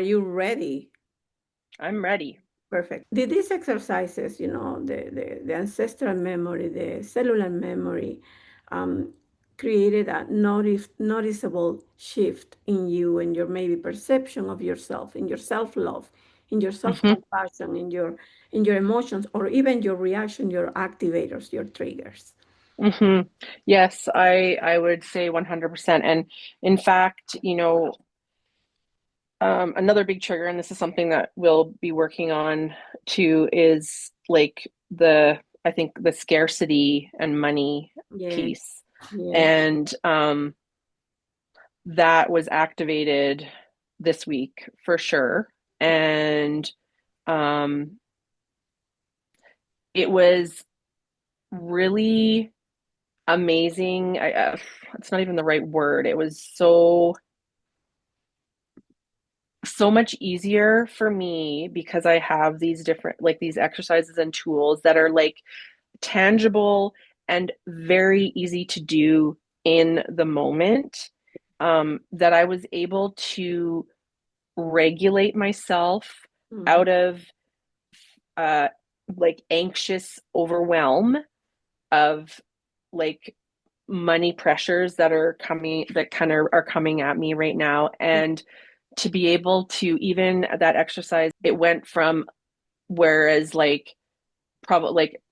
Are you ready? I'm ready. Perfect. Did these exercises, the ancestral memory, the cellular memory, um, created a noticeable shift in you and your maybe perception of yourself, in your self-love, in your hmm self-compassion, in your emotions, or even your reaction, your activators, your triggers? hmm Yes, I would say 100%. And in fact, another big trigger, and this is something that we'll be working on too, is like I think the scarcity and money Yes, piece. yes. And that was activated this week for sure. And um, it was really amazing. It's not even the right word. It was so much easier for me because I have these different like these exercises and tools that are like tangible and very easy to do in the moment. That I was able to regulate myself Mhm. out of uh like anxious overwhelm of like money pressures that are coming that kind of are coming at me right now, and to be able to even that exercise, it went from, whereas like probably like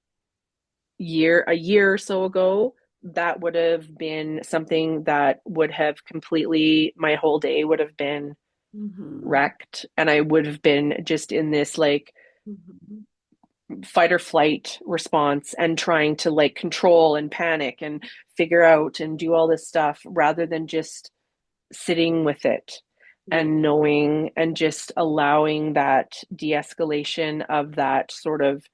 a year or so ago, that would have been something that would have completely, my whole day would have been Mhm. wrecked, and I would have been just in this like Mhm. fight or flight response and trying to like control and panic and figure out and do all this stuff rather than just sitting with it Yeah. and knowing and just allowing that de-escalation of that sort of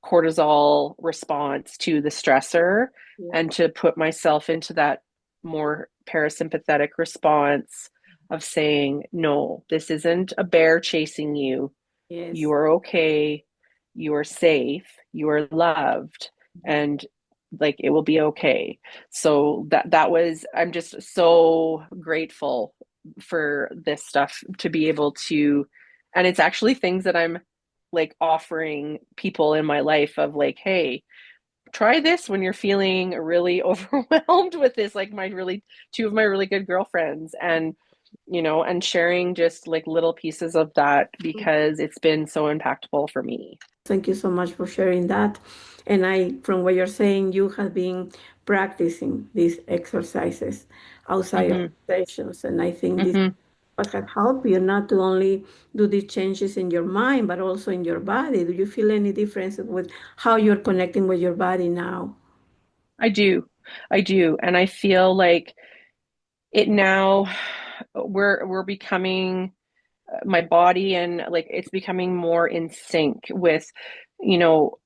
cortisol response to the stressor, Yeah. and to put myself into that more parasympathetic response of saying, no, this isn't a bear chasing you. You Yes. are okay. You are safe. You are loved. And like it will be okay. So that was, I'm just so grateful for this stuff to be able to, and it's actually things that I'm like offering people in my life of like, hey, try this when you're feeling really overwhelmed with this, like my really two of my really good girlfriends, and and sharing just like little pieces of that because it's been so impactful for me. Thank you so much for sharing that. And from what you're saying, you have been practicing these exercises outside of hmm sessions. And I think this hmm what has helped you not to only do these changes in your mind, but also in your body. Do you feel any difference with how you're connecting with your body now? I do. I do. And I feel like it now, we're becoming, my body and like it's becoming more in sync with, you know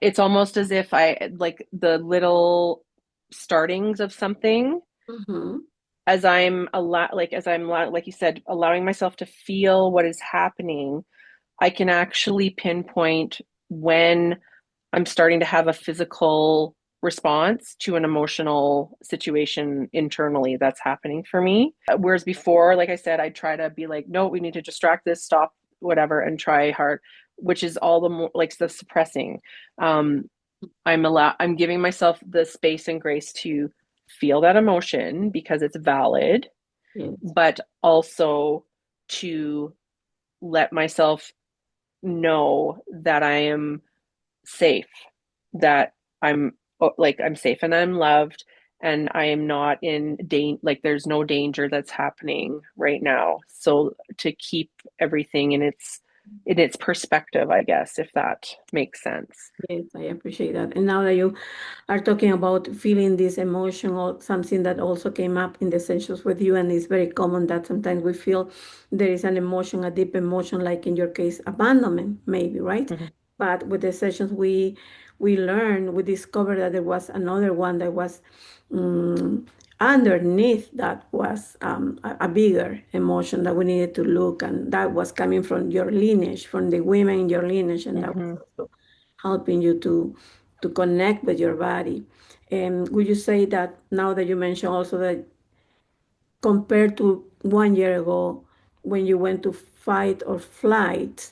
it's almost as if I like the little startings of something, Mm-hmm. as I'm a lot like as I'm like you said, allowing myself to feel what is happening. I can actually pinpoint when I'm starting to have a physical response to an emotional situation internally that's happening for me. Whereas before, like I said, I try to be like, no, we need to distract this, stop, whatever, and try hard, which is all the more like the suppressing. Um, I'm giving myself the space and grace to feel that emotion because it's valid, Yes. but also to let myself know that I am safe, that I'm I'm safe and I'm loved, and I am not in like there's no danger that's happening right now. So to keep everything in its perspective, I guess, if that makes sense. Yes, I appreciate that. And now that you are talking about feeling this emotion or something that also came up in the sessions with you, and it's very common that sometimes we feel there is an emotion, a deep emotion, like in your case, abandonment, maybe, right? Mhm. But with the sessions we learned, we discovered that there was another one that was um, underneath that was a bigger emotion that we needed to look, and that was coming from your lineage, from the women in your lineage, and that was Mhm. also helping you to connect with your body. And would you say that now that you mentioned also that compared to 1 year ago when you went to fight or flight,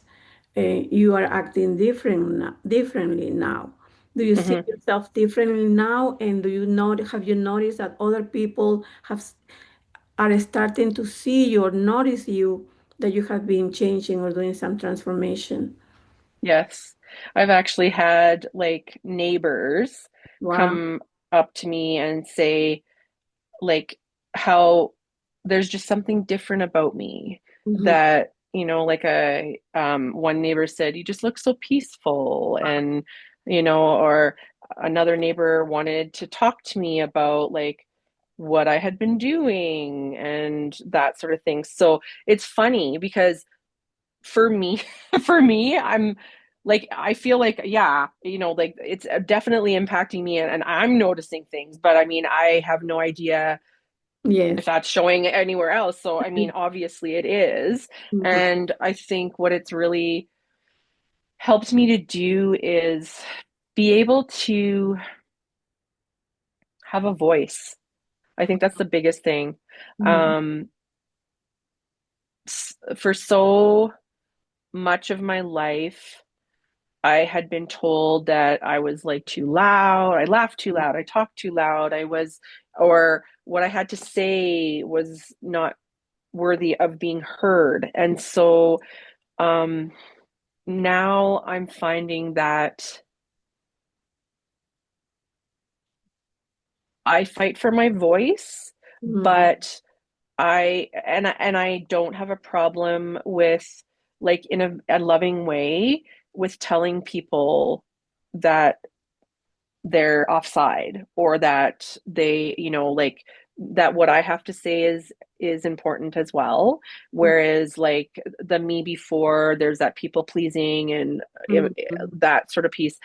you are acting differently now. Do you see Hmm. yourself differently now? And do you have you noticed that other people are starting to see you or notice you that you have been changing or doing some transformation? Yes. I've actually had like neighbors Wow. come up to me and say, like, how there's just something different about me Mm-hmm. that, like one neighbor said, you just look so peaceful. And, or another neighbor wanted to talk to me about like what I had been doing and that sort of thing. So it's funny because for me, for me, I'm like, I feel like, yeah, like it's definitely impacting me, and I'm noticing things, but I mean, I have no idea if Yes. that's showing anywhere else. So, I mean, obviously it is. Mm-hmm. And I think what it's really helped me to do is be able to have a voice. I think that's the biggest thing. Mm-hmm. Um, for so much of my life, I had been told that I was like too loud, I laughed too loud, I talked too loud, or what I had to say was not worthy of being heard. And so um, now I'm finding that I fight for my voice, Mm-hmm. but I don't have a problem with, like, in a loving way, with telling people that they're offside, or that they, like, that what I have to say is important as well. Whereas like the me before, there's that people pleasing and Mm-hmm. that sort of piece.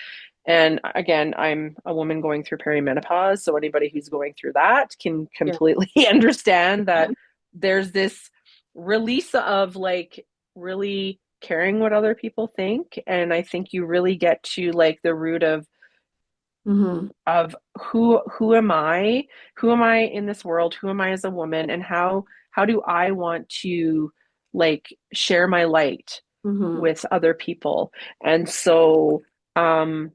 And again, I'm a woman going through perimenopause, so anybody who's going through that can Yeah. completely understand that there's this release of like really caring what other people think. And I think you really get to like the root Mm-hmm. of who am I? Who am I in this world? Who am I as a woman? And how do I want to like share my light Mm-hmm. with other people? And so um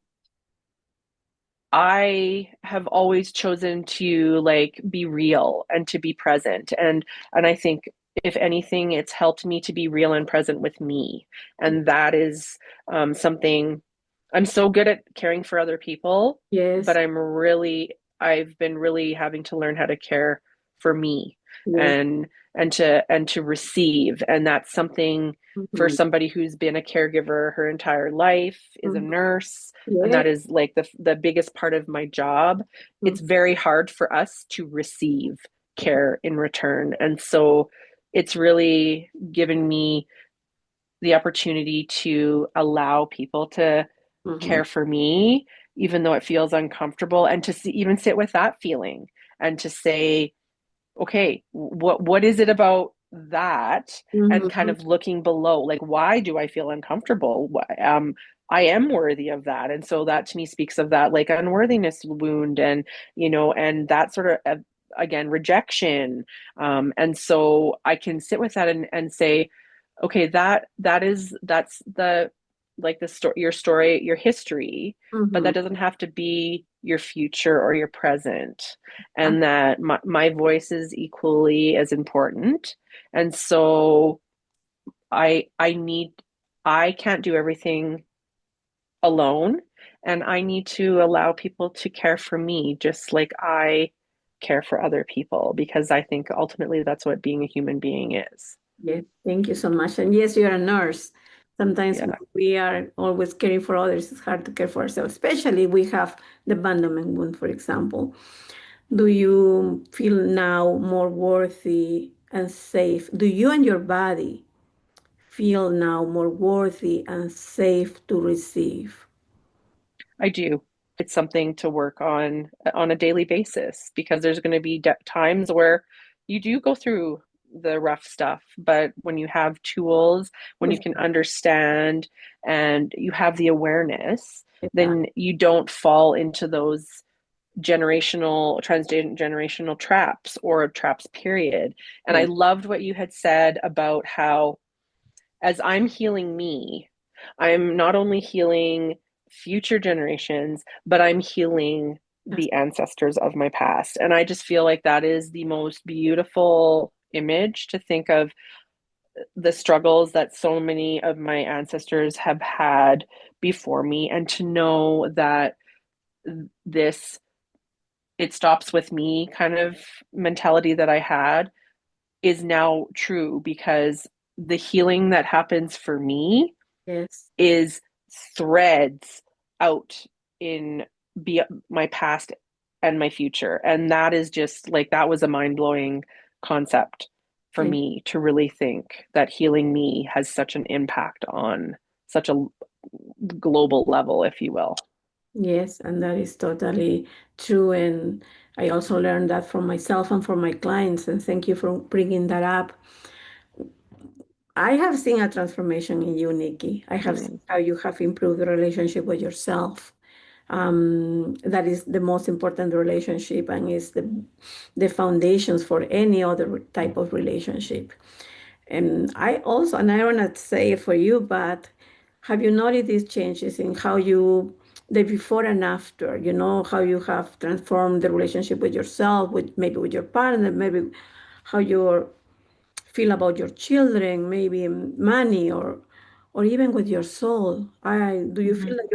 I have always chosen to like be real and to be present. And I think if anything, it's helped me to be real and present with me. And that is something. I'm so good at caring for other people, but Yes. I've been really having to learn how to care for me, Yes. and and to receive. And that's something for Mm-hmm. somebody who's been a caregiver her entire life, is a Mm-hmm. nurse, and Yes. that is like the biggest part of my job. It's very hard for us to receive care in return. And so it's really given me the opportunity to allow people to Mm-hmm. care for me, even though it feels uncomfortable, and to even sit with that feeling, and to say, okay, what is it about that? And kind Mm-hmm. of looking below, like, why do I feel uncomfortable? I am worthy of that. And so that to me speaks of that like unworthiness wound, and and that sort of again, rejection. And so I can sit with that and say, okay, that's the like the story, your history, but Mm-hmm. that doesn't have to be your future or your present. And that my voice is equally as important. And so I need, I can't do everything alone, and I need to allow people to care for me just like I care for other people, because I think ultimately that's what being a human being is. Yes, thank you so much. And yes, you're a nurse. Sometimes when Yeah, we are always caring for others, it's hard to care for ourselves, especially we have the abandonment wound, for example. Do you feel now more worthy and safe? Do you and your body feel now more worthy and safe to receive? I do. It's something to work on a daily basis, because there's going to be times where you do go through the rough stuff. But when you have tools, when you Yes, can understand and you have the awareness, yes, then you don't fall into those transgenerational traps or traps, period. And I Yeah. loved what you had said about how, as I'm healing me, I'm not only healing future generations, but I'm healing That's, the ancestors of my past. And I just feel like that is the most beautiful image to think of the struggles that so many of my ancestors have had before me, and to know that this it stops with me kind of mentality that I had is now true, because the healing that happens for me yes. is threads out in be my past and my future. And that is just like, that was a mind-blowing concept for Yes. me to really think that healing me has such an impact on such a global level, if you will. Yes, and that is totally true. And I also learned that from myself and from my clients. And thank you for bringing that up. I have seen a transformation in you, Nikki. I have seen Mm. how you have improved the relationship with yourself. That is the most important relationship and is the foundations for any other type of relationship. And I also, and I don't want to say it for you, but have you noticed these changes in how you, the before and after, how you have transformed the relationship with yourself, with maybe with your partner, maybe how you feel about your children, maybe money or even with your soul. Do you Mhm. feel like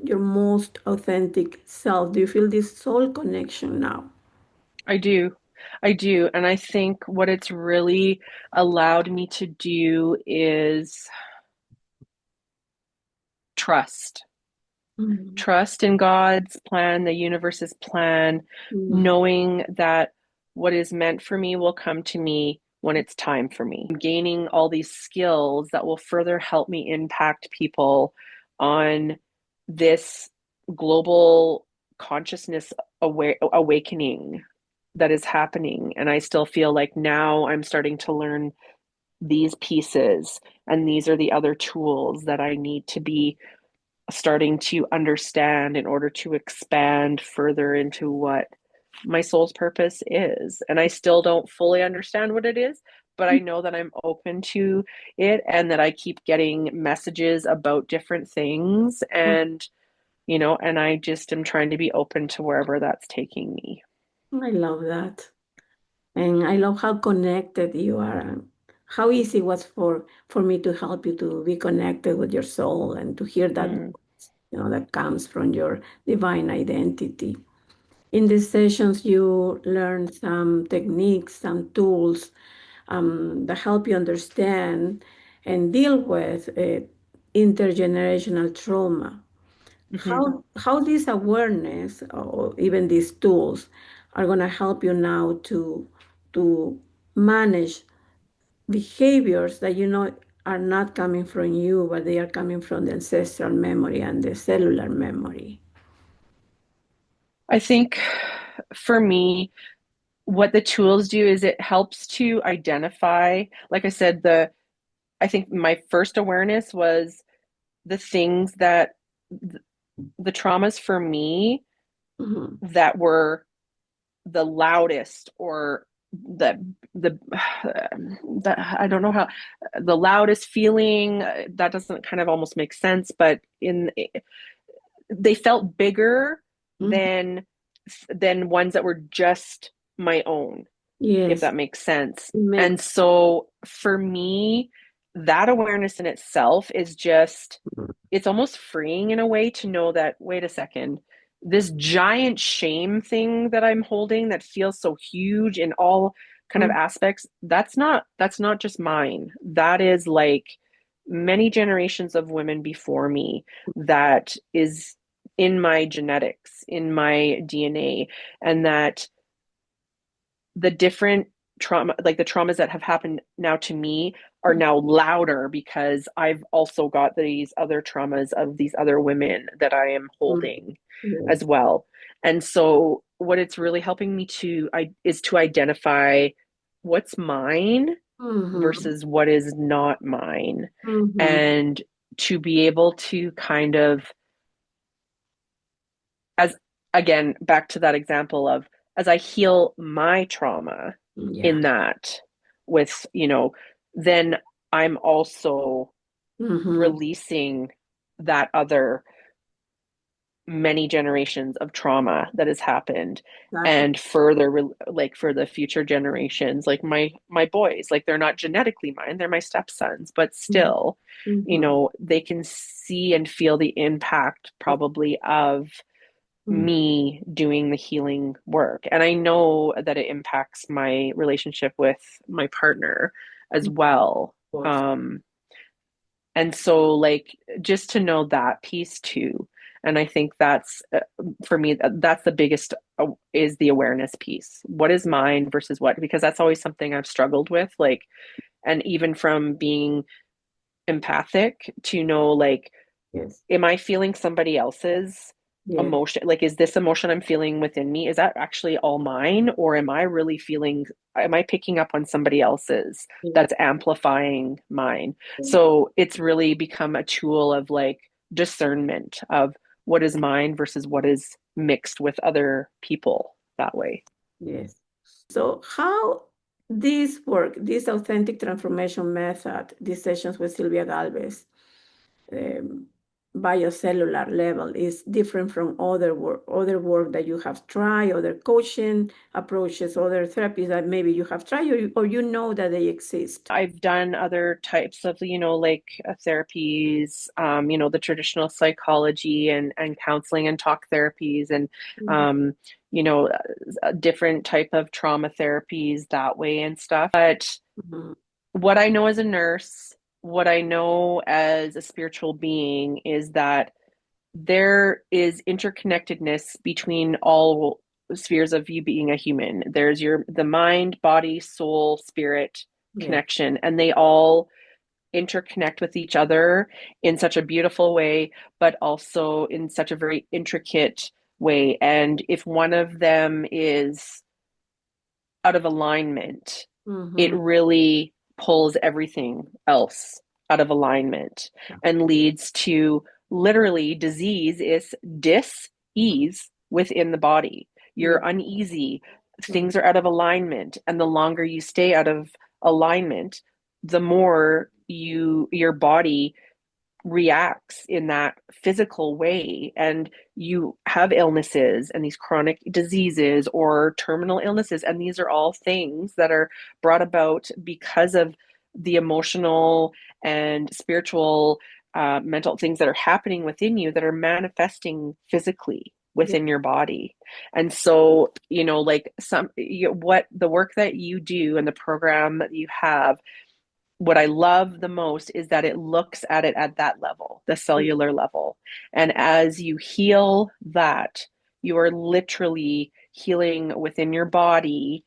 your most authentic self? Do you feel this soul connection now? I do. I do. And I think what it's really allowed me to do is trust. Mm, Trust in God's plan, the universe's plan, mm, knowing that what is meant for me will come to me when it's time for me. I'm gaining all these skills that will further help me impact people on this global consciousness awakening that is happening. And I still feel like now I'm starting to learn these pieces, and these are the other tools that I need to be starting to understand in order to expand further into what my soul's purpose is. And I still don't fully understand what it is, but I know that I'm open to it, and that I keep getting messages about different things. mm. And I just am trying to be open to wherever that's taking me. I love that. And I love how connected you are and how easy it was for me to help you to be connected with your soul and to hear that Mm. voice, that comes from your divine identity. In these sessions, you learn some techniques, some tools that help you understand and deal with intergenerational trauma. Mm-hmm. How this awareness or even these tools are going to help you now to manage behaviors that are not coming from you, but they are coming from the ancestral memory and the cellular memory. I think for me, what the tools do is it helps to identify, like I said, I think my first awareness was the things that the traumas for me Mhm. that were the loudest, or the that I don't know how, the loudest feeling, that doesn't kind of almost make sense, but in they felt bigger Mhm. than ones that were just my own, if Yes, that makes sense. it makes. And so for me, that awareness in itself is just, it's almost freeing in a way to know that, wait a second, this giant shame thing that I'm holding that feels so huge in all kind of Mhm. aspects, that's not just mine. That is like many generations of women before me, that is in my genetics, in my DNA, and that the different trauma, like the traumas that have happened now to me, are now louder because I've also got these other traumas of these other women that I am Mhm. holding as Yes. well. And so what it's really helping me to is to identify what's mine Mhm. versus what is not mine, Mhm. and to be able to kind of, as again, back to that example of as I heal my trauma Yeah. in that with, then I'm also Mm-hmm. releasing that other many generations of trauma that has happened, Exactly. and further like for the future generations, like my boys, like they're not genetically mine, they're my stepsons, but still, Mm-hmm. they can see and feel the impact probably of Mm-hmm. me doing the healing work. And I know that it impacts my relationship with my partner as Of well. course. And so, like, just to know that piece too. And I think that's, for me, that's the biggest, is the awareness piece. What is mine versus what? Because that's always something I've struggled with. Like, and even from being empathic to know, like, Yes. am I feeling somebody else's Yes. emotion? Like, is this emotion I'm feeling within me, is that actually all mine? Or am I really feeling, am I picking up on somebody else's Yes. that's amplifying mine? So it's really become a tool of like discernment of what is mine versus what is mixed with other people that way. Yes. So how this work, this authentic transformation method, these sessions with Sylvia Galvez, um, biocellular level is different from other work that you have tried, other coaching approaches, other therapies that maybe you have tried, or you know that they exist. I've done other types of, like therapies, the traditional psychology and counseling and talk therapies, and, Mhm. um, you know, a different type of trauma therapies that way and stuff. But Mhm. what I know as a nurse, what I know as a spiritual being is that there is interconnectedness between all spheres of you being a human. There's the mind, body, soul, spirit Yeah. connection, and they all interconnect with each other in such a beautiful way, but also in such a very intricate way. And if one of them is out of alignment, it Mm-hmm. really pulls everything else out of alignment and leads to literally disease is dis-ease within the body. Yeah. You're uneasy, things are out of alignment, and the longer you stay out of alignment, the more your body reacts in that physical way, and you have illnesses and these chronic diseases or terminal illnesses, and these are all things that are brought about because of the emotional and spiritual, mental things that are happening within you that are manifesting physically Yeah. within your body. And so, like what the work that you do and the program that you have, what I love the most is that it looks at it at that level, the cellular level. And as you heal that, you are literally healing within your body,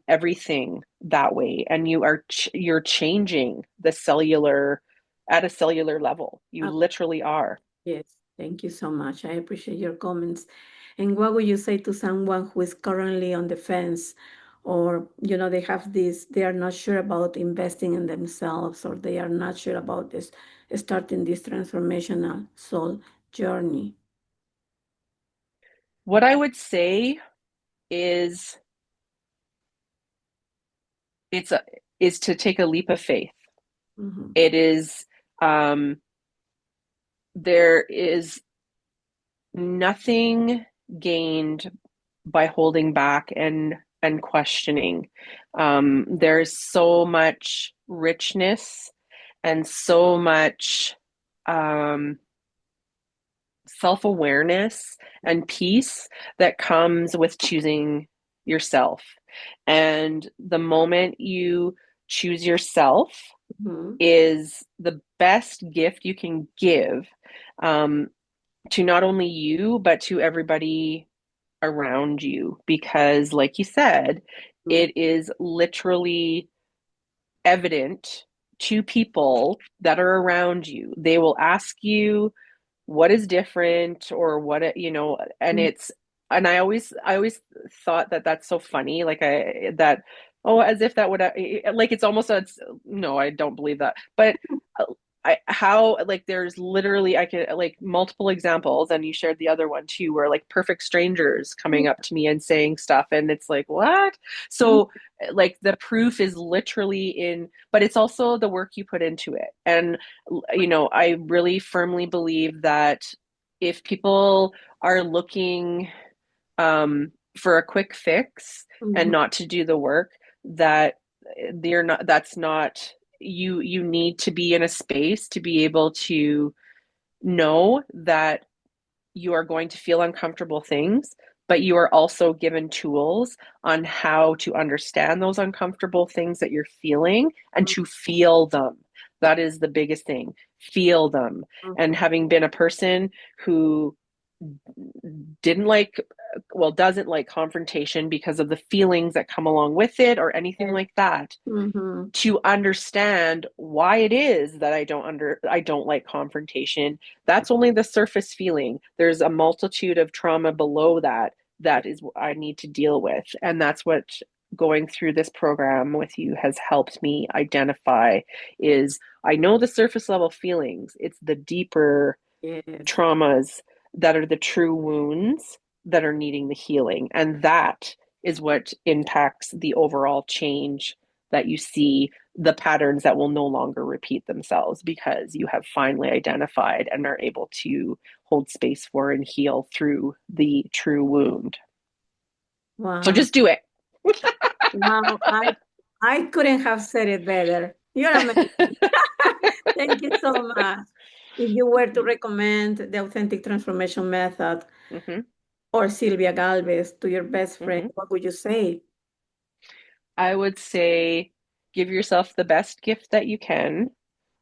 everything that way. And you're changing the cellular at a cellular level. You Uh, literally are. yes. Thank you so much. I appreciate your comments. And what would you say to someone who is currently on the fence, or they have this, they are not sure about investing in themselves, or they are not sure about this starting this transformational soul journey? What I would say is it's a, is to take a leap of faith. Mm-hmm. It is, there is nothing gained by holding back and questioning. There's so much richness and so much, um, self-awareness and peace that comes with choosing yourself. And the moment you choose yourself Mm-hmm. is the best gift you can give, um, to not only you, but to everybody around you. Because, like you said, it is literally evident to people that are around you. They will ask you what is different or and Mm-hmm. and I always thought that that's so funny. Like, oh, as if that would, like, it's almost a, no, I don't believe that. But how like there's literally I can like multiple examples, and you shared the other one too, where like perfect strangers coming up to me and saying stuff, and it's like what? So like the proof is literally in, but it's also the work you put into it. And I really firmly believe that if people are looking for a quick fix and Mhm. not to do the work, that they're not that's not you need to be in a space to be able to know that you are going to feel uncomfortable things, but you are also given tools on how to understand those uncomfortable things that you're feeling and to feel them. That is the biggest thing. Feel them. And having been a person who didn't like, well, doesn't like confrontation because of the feelings that come along with it or anything like that, Mhm. to understand why it is that I don't like confrontation. That's only the surface feeling. There's a multitude of trauma below that that is what I need to deal with. And that's what going through this program with you has helped me identify is I know the surface level feelings. It's the deeper Yes. traumas that are the true wounds that are needing the healing. And that is what impacts the overall change that you see, the patterns that will no longer repeat themselves because you have finally identified and are able to hold space for and heal through the true wound. So Wow. just do it. Wow. I couldn't have said it better. You're amazing. Thank you so much. If you were to recommend the authentic transformation method Mm-hmm, or Sylvia Galvez to your best friend, mm-hmm. what would you say? I would say give yourself the best gift that you can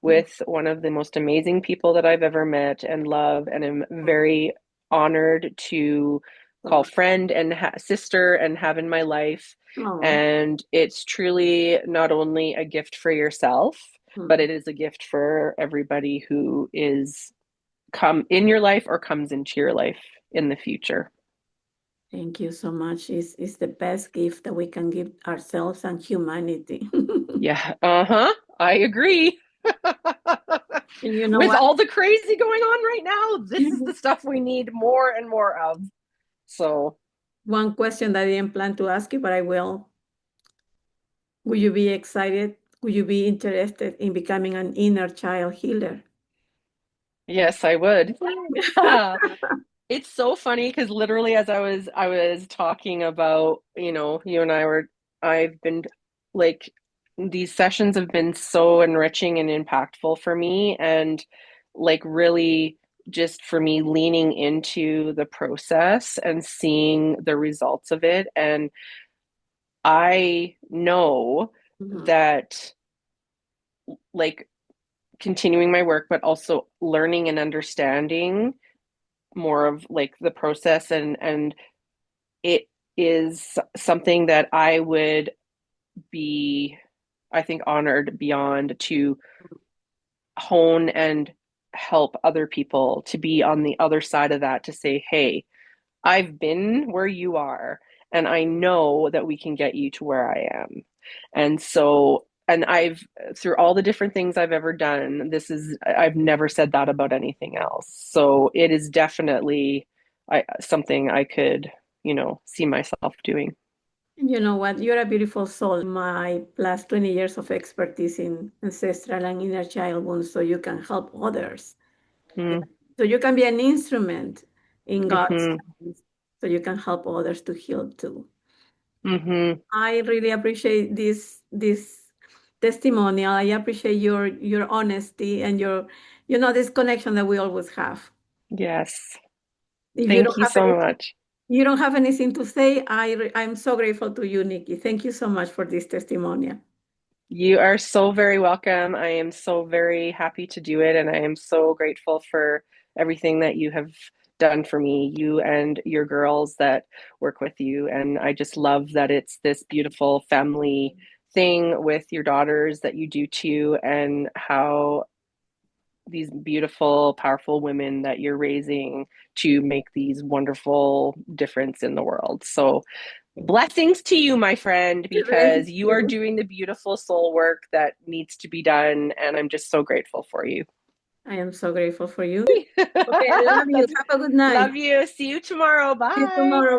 with one of the most amazing people that I've ever met and love, and am very honored to call friend and sister and have in my life. Oh, And it's truly not only a gift for yourself, but it is a gift for everybody who is come in your life or comes into your life in the future. thank you so much. It's the best gift that we can give ourselves and humanity. Yeah, uh-huh. I agree. And you know With what? all the crazy going on right now, this is the stuff we need more and more of. So, One question that I didn't plan to ask you, but I will. Would you be excited? Would you be interested in becoming an inner child healer? yes, I would. It's so funny because literally as I was talking about, you and I were I've been like these sessions have been so enriching and impactful for me, and like really just for me leaning into the process and seeing the results of it. And I know Mhm. that like continuing my work, but also learning and understanding more of like the process, and it is something that I would be, I think, honored beyond to hone and help other people to be on the other side of that, to say, hey, I've been where you are, and I know that we can get you to where I am. And so, and I've, through all the different things I've ever done, I've never said that about anything else. So it is definitely something I could, see myself doing. And you know what? You're a beautiful soul. My plus 20 years of expertise in ancestral and inner child wounds, so you can help others. Mm, So you can be an instrument in God's hmm hands, so you can help others to heal too. hmm I really appreciate this testimonial. I appreciate your honesty and this connection that we always have. Yes. If you Thank don't you have so much. you don't have anything to say, I'm so grateful to you, Nikki. Thank you so much for this testimonial. You are so very welcome. I am so very happy to do it, and I am so grateful for everything that you have done for me, you and your girls that work with you. And I just love that it's this beautiful family thing with your daughters that you do too, and how these beautiful, powerful women that you're raising to make these wonderful difference in the world. So Blessings to you, my friend, because Blessings you to are you. doing the beautiful soul work that needs to be done. And I'm just so grateful for you. I am so grateful for you. Okay, I love you. Have a good night. Love you. See you tomorrow. See you Bye. tomorrow.